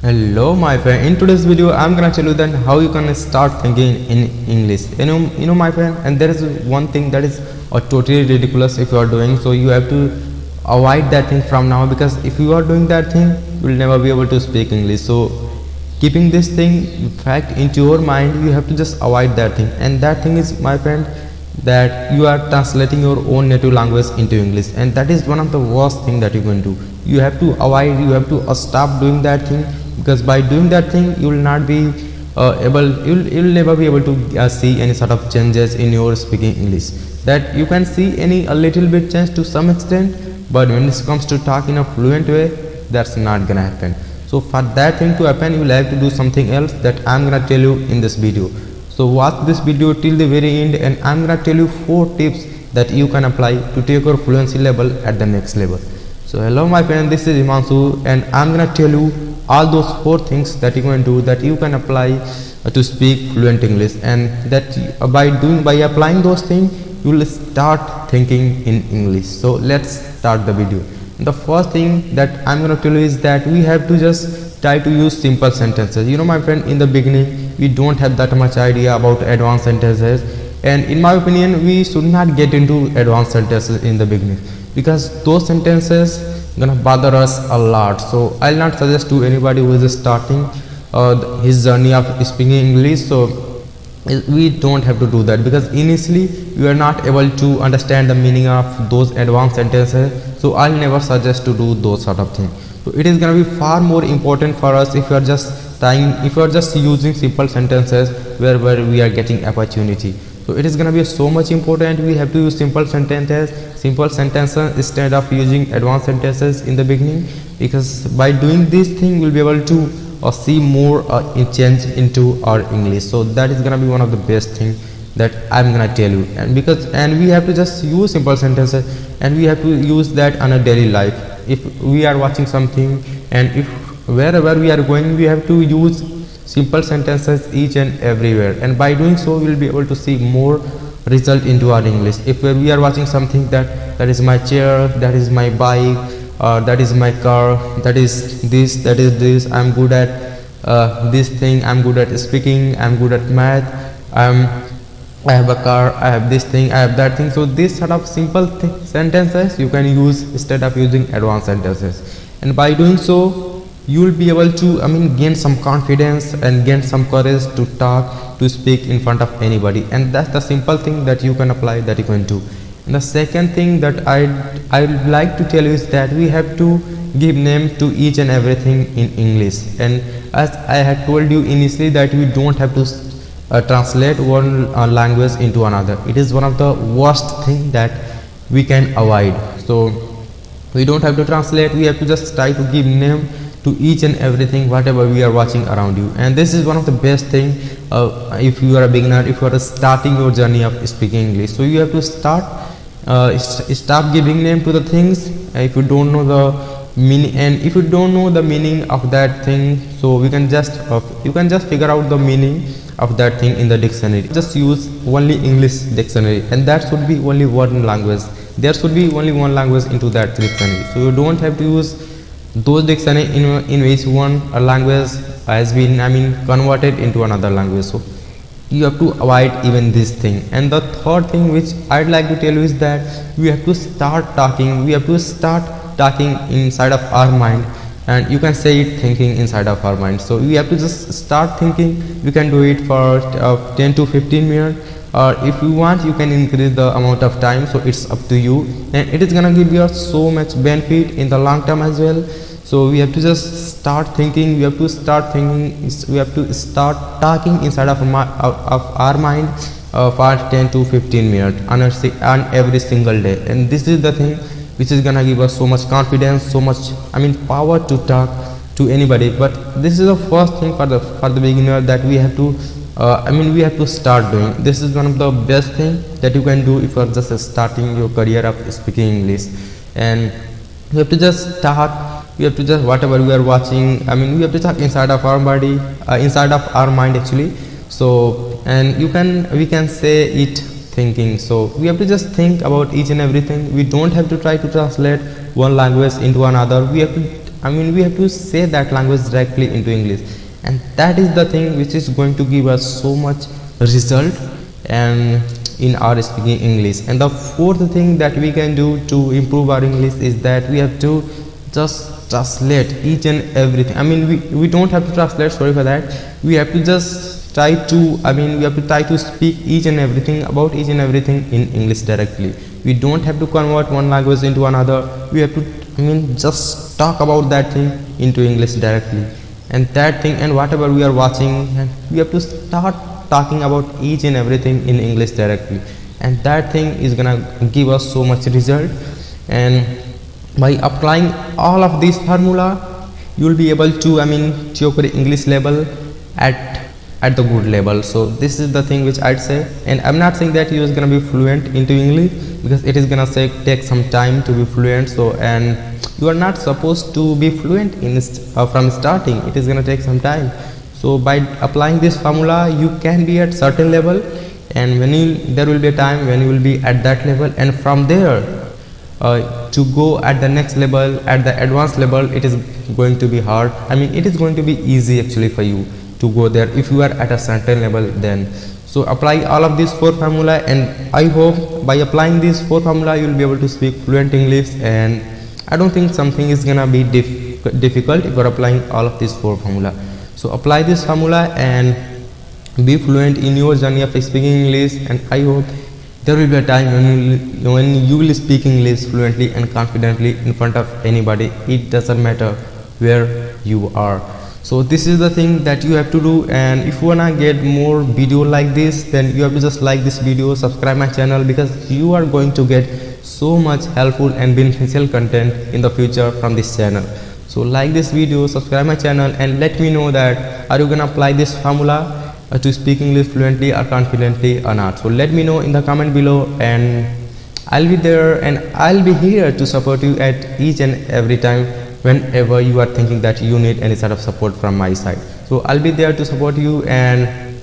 Hello my friend, in today's video I'm gonna tell you then how you can start thinking in English. You know my friend, and there is one thing that is totally ridiculous if you are doing, so you have to avoid that thing from now, because if you are doing that thing you will never be able to speak English. So keeping this thing fact into your mind, you have to just avoid that thing, and that thing is, my friend, that you are translating your own native language into English, and that is one of the worst thing that you can do. You have to avoid, you have to stop doing that thing, because by doing that thing you will not be you'll never be able to see any sort of changes in your speaking English. That you can see any a little bit change to some extent, but when it comes to talk in a fluent way, that's not gonna happen. So for that thing to happen, you will have to do something else that I'm gonna tell you in this video. So watch this video till the very end, and I'm gonna tell you 4 tips that you can apply to take your fluency level at the next level. So hello my friend, this is Himanshu, and I'm gonna tell you all those 4 things that you can do, that you can apply to speak fluent English, and that by applying those things you will start thinking in English. So let's start the video. The first thing that I'm gonna tell you is that we have to just try to use simple sentences. You know my friend, in the beginning we don't have that much idea about advanced sentences, and in my opinion we should not get into advanced sentences in the beginning, because those sentences gonna bother us a lot. So I'll not suggest to anybody who is starting his journey of speaking English. So we don't have to do that, because initially you are not able to understand the meaning of those advanced sentences. So I'll never suggest to do those sort of things. So it is going to be far more important for us if you are just using simple sentences where we are getting opportunity. So it is going to be so much important. We have to use simple sentences instead of using advanced sentences in the beginning, because by doing this thing we'll be able to see more change into our English. So that is gonna be one of the best thing that I'm gonna tell you. And we have to just use simple sentences, and we have to use that on a daily life. If we are watching something, and if wherever we are going, we have to use simple sentences each and everywhere, and by doing so we'll be able to see more result into our English. If we are watching something, that is my chair, that is my bike, that is my car, that is this, I'm good at this thing, I'm good at speaking, I'm good at math, I have a car, I have this thing, I have that thing. So these sort of simple sentences you can use instead of using advanced sentences, and by doing so you will be able to gain some confidence and gain some courage to speak in front of anybody. And that's the simple thing that you can apply, that you can do. And the second thing that I'd like to tell you is that we have to give name to each and everything in English. And as I had told you initially, that we don't have to translate one language into another. It is one of the worst thing that we can avoid. So we don't have to translate, we have to just try to give name to each and everything whatever we are watching around you. And this is one of the best thing if you are a beginner, if you are starting your journey of speaking English. So you have to stop giving name to the things if you don't know the meaning, and if you don't know the meaning of that thing, so we can just you can just figure out the meaning of that thing in the dictionary. Just use only English dictionary, and that should be only one language. There should be only one language into that dictionary. So you don't have to use those dictionary in which one language has been converted into another language. So you have to avoid even this thing. And the third thing which I'd like to tell you is that we have to start talking inside of our mind, and you can say it, thinking inside of our mind. So we have to just start thinking. We can do it for 10 to 15 minutes, or if you want you can increase the amount of time. So it's up to you, and it is gonna give you so much benefit in the long term as well. So we have to just start thinking, we have to start talking inside of our mind for 10 to 15 minutes on every single day. And this is the thing which is gonna give us so much confidence, so much power to talk to anybody. But this is the first thing for the beginner that we have to we have to start doing. This is one of the best thing that you can do if you are just starting your career of speaking English. And we have to just start, we have to just whatever we are watching, we have to talk inside of our body, inside of our mind actually. So and we can say it thinking. So we have to just think about each and everything. We don't have to try to translate one language into another. We have to we have to say that language directly into English, and that is the thing which is going to give us so much result and in our speaking English. And the fourth thing that we can do to improve our English is that we have to just translate each and everything. We don't have to translate, sorry for that. We have to just try to we have to try to speak each and everything about each and everything in English directly. We don't have to convert one language into another. We have to just talk about that thing into English directly, and that thing and whatever we are watching, and we have to start talking about each and everything in English directly, and that thing is gonna give us so much result. And by applying all of this formula, you will be able to your English level at the good level. So this is the thing which I'd say, and I'm not saying that you is gonna be fluent into English, because it is gonna take some time to be fluent. So, and you are not supposed to be fluent in from starting. It is gonna take some time. So by applying this formula, you can be at certain level, and there will be a time when you will be at that level, and from there to go at the next level, at the advanced level, it is going to be hard. It is going to be easy actually for you to go there if you are at a certain level then. So apply all of these 4 formula, and I hope by applying these 4 formula you will be able to speak fluent English. And I don't think something is gonna be difficult if you are applying all of these 4 formula. So apply this formula and be fluent in your journey of speaking English, and I hope there will be a time when you will speak English fluently and confidently in front of anybody. It doesn't matter where you are. So this is the thing that you have to do, and if you wanna get more video like this, then you have to just like this video, subscribe my channel, because you are going to get so much helpful and beneficial content in the future from this channel. So like this video, subscribe my channel, and let me know that are you gonna apply this formula to speak English fluently or confidently or not. So let me know in the comment below, and I'll be there, and I'll be here to support you at each and every time whenever you are thinking that you need any sort of support from my side. So I'll be there to support you, and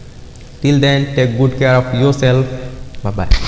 till then, take good care of yourself. Bye bye.